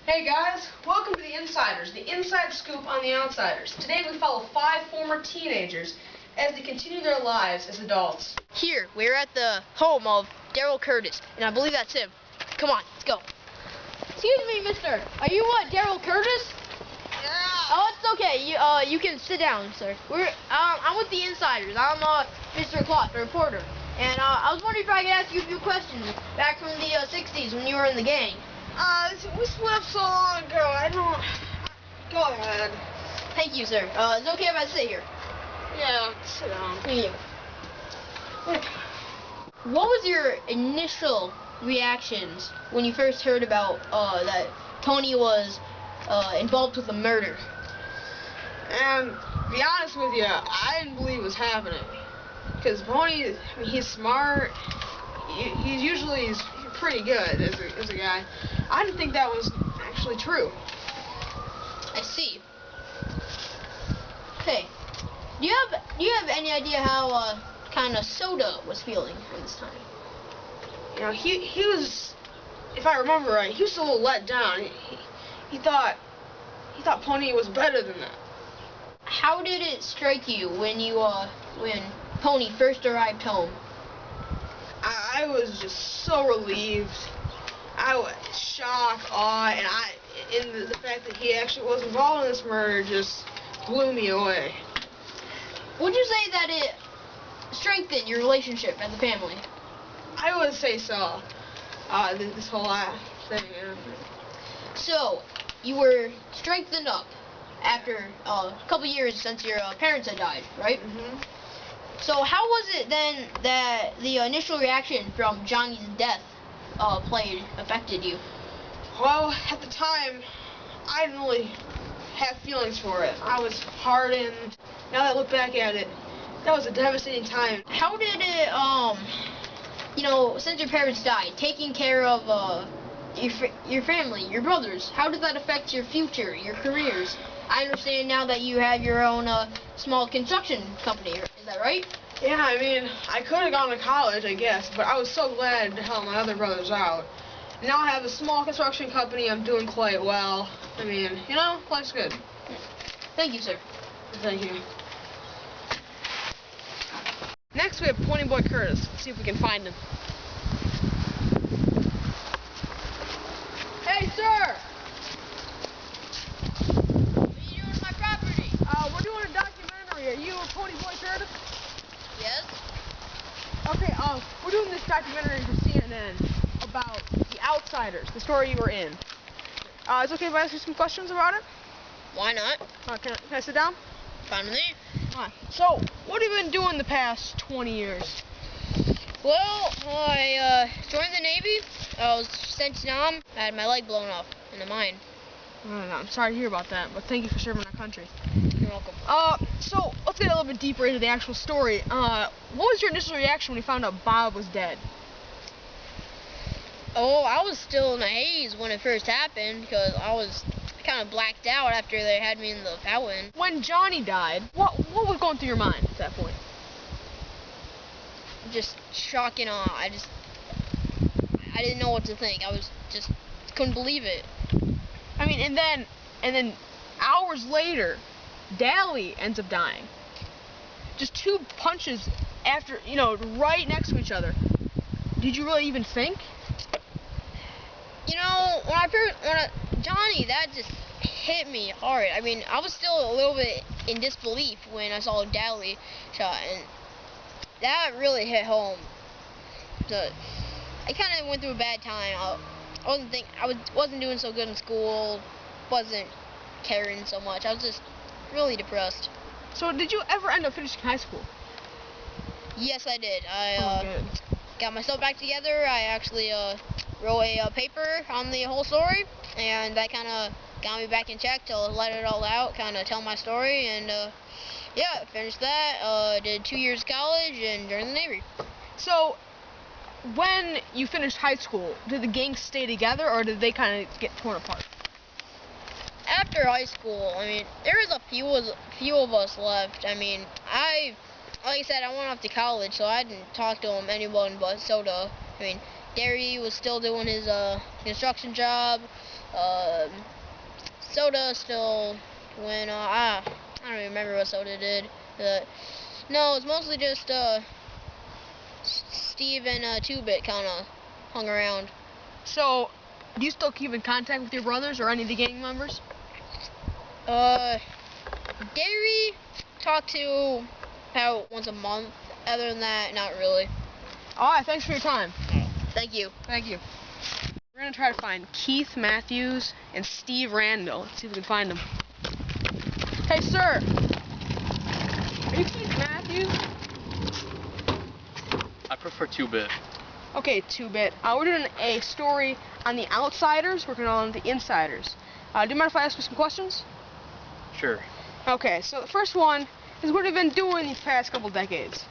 Hey guys, welcome to The Insiders, the inside scoop on the outsiders. Today we follow 5 former teenagers as they continue their lives as adults. Here, we're at the home of Daryl Curtis, and I believe that's him. Come on, let's go. Excuse me, mister. Are you Daryl Curtis? Yeah. Oh, it's okay. You can sit down, sir. I'm with the Insiders. I'm Mr. Clark, the reporter. And I was wondering if I could ask you a few questions back from the 60s when you were in the gang. We split up so long ago, I don't... Go ahead. Thank you, sir. Is it okay if I sit here? Yeah, sit down. Thank you. What was your initial reactions when you first heard about that Tony was involved with a murder? And to be honest with you, I didn't believe it was happening. Because Tony, I mean, he's smart. He's usually pretty good as a guy. I didn't think that was actually true. I see. Okay. Do you have any idea how kind of Soda was feeling at this time? You know, he was, if I remember right, he was a little let down. He thought Pony was better than that. How did it strike you when when Pony first arrived home? I was just so relieved. I was shocked, awe, and the fact that he actually was involved in this murder just blew me away. Would you say that it strengthened your relationship as a family? I would say so. This whole thing. So, you were strengthened up after a couple years since your parents had died, right? Mm-hmm. So how was it then that the initial reaction from Johnny's death affected you? Well, at the time, I didn't really have feelings for it. I was hardened. Now that I look back at it, that was a devastating time. How did it, since your parents died, taking care of your family, your brothers, how did that affect your future, your careers? I understand now that you have your own small construction company. Is that right? Yeah, I mean, I could have gone to college, I guess, but I was so glad to help my other brothers out. Now I have a small construction company. I'm doing quite well. I mean, life's good. Thank you, sir. Thank you. Next, we have Pony Boy Curtis. Let's see if we can find him. Hey, sir! What are you doing with my property? We're doing a documentary. Are you Pony Boy Curtis? Yes. Okay, we're doing this documentary for CNN about the outsiders, the story you were in. Is it okay if I ask you some questions about it? Why not? Can I sit down? Fine with me. So, what have you been doing the past 20 years? Well, I joined the Navy. I was sent to Nam. I had my leg blown off in a mine. I'm sorry to hear about that, but thank you for serving our country. You're welcome. So let's get a little bit deeper into the actual story. What was your initial reaction when you found out Bob was dead? Oh, I was still in a haze when it first happened because I was kind of blacked out after they had me in the fountain. When Johnny died, what was going through your mind at that point? Just shock and awe. I didn't know what to think. I was just couldn't believe it. I mean, and then hours later, Dally ends up dying. Just 2 punches after, right next to each other. Did you really even think? When Johnny, that just hit me hard. I mean, I was still a little bit in disbelief when I saw Dally shot, and that really hit home. So, I kind of went through a bad time. I wasn't doing so good in school, wasn't caring so much. I was just really depressed. So did you ever end up finishing high school? Yes, I did. I got myself back together. I actually wrote a paper on the whole story, and that kind of got me back in check to let it all out, kind of tell my story, and yeah, finished that. Did 2 years college and joined the Navy. So, when you finished high school, did the gang stay together, or did they kind of get torn apart? After high school, I mean, there was a few of us left. I mean, like I said, I went off to college, so I didn't talk to anyone but Soda. I mean, Gary was still doing his construction job. Soda still went. I don't even remember what Soda did. No, it's mostly just Steve and 2-Bit kind of hung around. So, do you still keep in contact with your brothers or any of the gang members? Gary talk to about once a month. Other than that, not really. Alright, thanks for your time. Thank you. Thank you. We're going to try to find Keith Matthews and Steve Randall. Let's see if we can find them. Hey, sir. Are you Keith Matthews? I prefer 2-Bit. Okay, 2-Bit. We're doing a story on the outsiders, working on the insiders. Do you mind if I ask you some questions? Sure. Okay, so the first one is what have you been doing these past couple decades?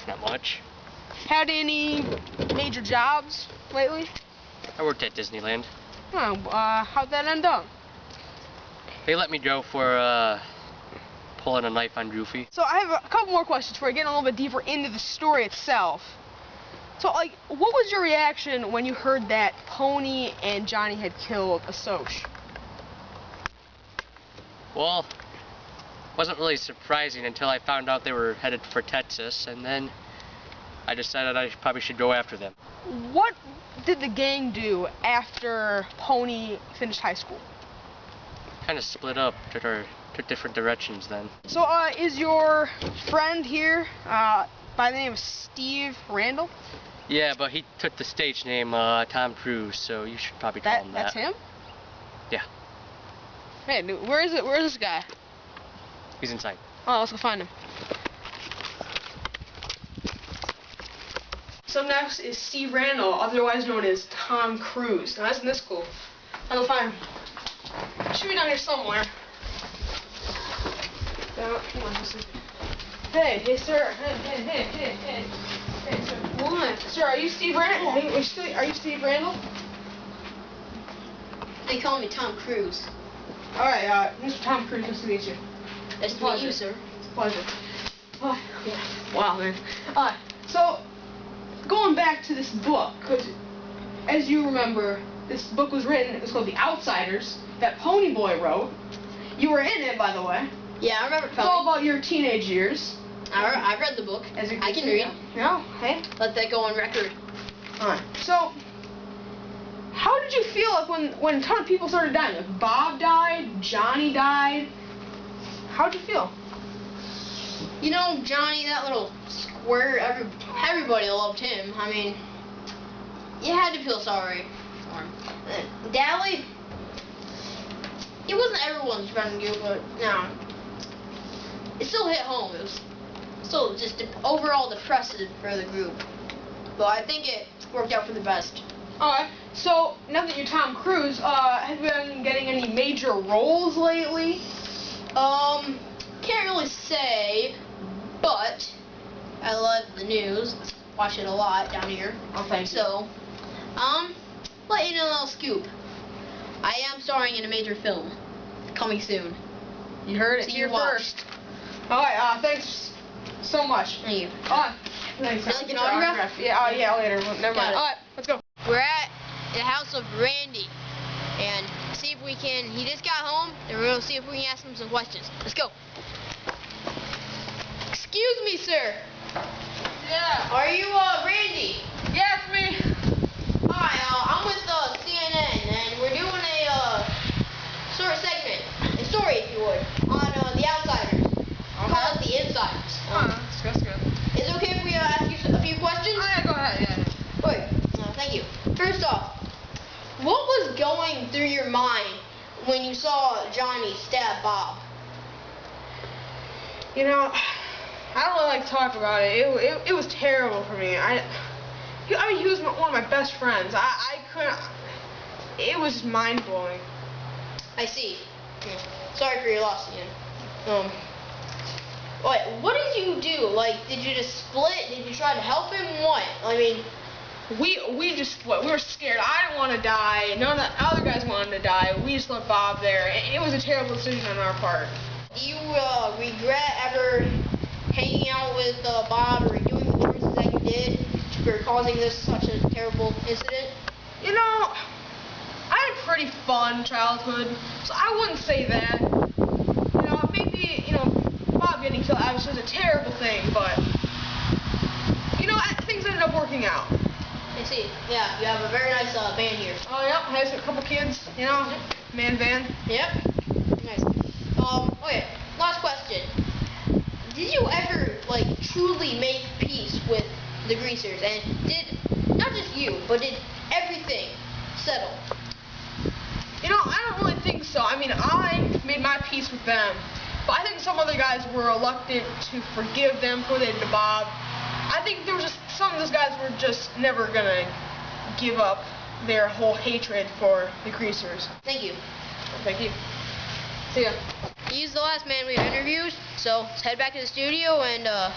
Not much. Had any major jobs lately? I worked at Disneyland. Oh, how'd that end up? They let me go for pulling a knife on Goofy. So I have a couple more questions before I get a little bit deeper into the story itself. So, like, what was your reaction when you heard that Pony and Johnny had killed Asoch? Well, wasn't really surprising until I found out they were headed for Texas, and then I decided I probably should go after them. What did the gang do after Pony finished high school? Kind of split up, took different directions then. So, is your friend here by the name of Steve Randall? Yeah, but he took the stage name Tom Cruise, so you should probably call him that. That's him? Yeah. Hey, where is it? Where is this guy? He's inside. Oh, let's go find him. So next is Steve Randall, otherwise known as Tom Cruise. Now, isn't this cool? I'll go find him. Should be down here somewhere. Come on, hey, sir. Hey, sir. What? Sir, are you Steve Randall? Are you Steve Randall? They call me Tom Cruise. All right, Mr. Tom Cruise, nice to meet you. Nice to meet you, sir. It's a pleasure. Oh, yeah. Wow, man. So, going back to this book, because as you remember, this book was written, it was called The Outsiders, that Pony Boy wrote. You were in it, by the way. Yeah, I remember It's all about your teenage years. I read the book. I can read. No, hey. Let that go on record. Alright, so, how did you feel like when a ton of people started dying? Like Bob died, Johnny died. How'd you feel? You know, Johnny, that little square, everybody loved him. I mean, you had to feel sorry for him. Dally, it wasn't everyone's friend you, but no. It still hit home. It was still just overall depressive for the group. But I think it worked out for the best. Alright, so now that you're Tom Cruise, have you been getting any major roles lately? Can't really say, but I love the news. Watch it a lot down here. Oh, thank you. So, let you know a little scoop. I am starring in a major film coming soon. You heard it So here you watch. first. Alright, thanks so much. Thank you. Thanks. You like an autograph? Yeah, yeah, later. Never mind. Got it. Alright, let's go. We're at the house of Randy, and see if we can. He just got home, and we're gonna see if we can ask him some questions. Let's go. Excuse me, sir. Yeah. Are you Randy? Yeah, it's me. Hi, I'm with CNN, and we're doing a short segment, a story, if you would, on the outsiders. Call it the insiders. That's good. Is it okay if we ask you a few questions? Yeah, go ahead. Yeah. Wait, thank you. First off, what was going through your mind when you saw Johnny stab Bob? You know, I don't really like to talk about it. It was terrible for me. I mean, he was one of my best friends. I couldn't. It was just mind blowing. I see. Sorry for your loss, Ian. Wait, what did you do? Like, did you just split? Did you try to help him? What? I mean, We just split. We were scared. I didn't want to die. None of the other guys wanted to die. We just left Bob there. It was a terrible decision on our part. do you regret ever hanging out with Bob or doing the choices that you did for causing such a terrible incident? You know, I pretty fun childhood, so I wouldn't say that. You know, maybe, you know, Bob getting killed obviously was a terrible thing, but, you know, things ended up working out. I see. Yeah, you have a very nice van here. Oh, yep, has a couple kids, you know, man van. Yep. Nice. Okay, last question. Did you ever, like, truly make peace with the greasers? And did, not just you, but did everything settle? You know, I don't really think so. I mean, I made my peace with them, but I think some other guys were reluctant to forgive them for what they did to Bob. I think there was just, some of those guys were just never gonna give up their whole hatred for the greasers. Thank you. Thank you. See ya. He's the last man we've interviewed, so let's head back to the studio and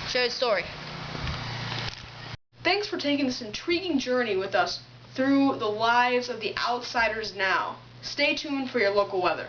share the story. Thanks for taking this intriguing journey with us through the lives of the outsiders now. Stay tuned for your local weather.